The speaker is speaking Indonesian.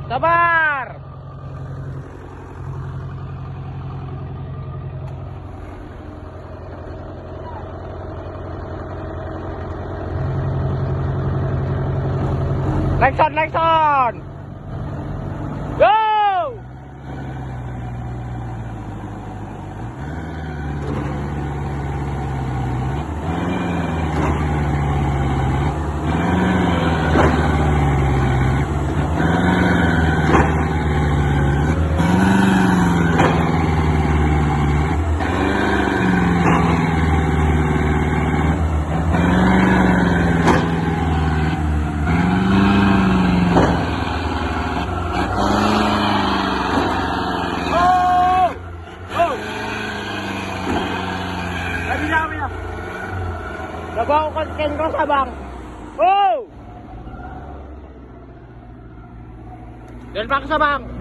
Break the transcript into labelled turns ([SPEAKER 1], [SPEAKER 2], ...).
[SPEAKER 1] Sabar. Lekson. Go! Bawa ko ken ko sabang. Oh! Dan pak sabang.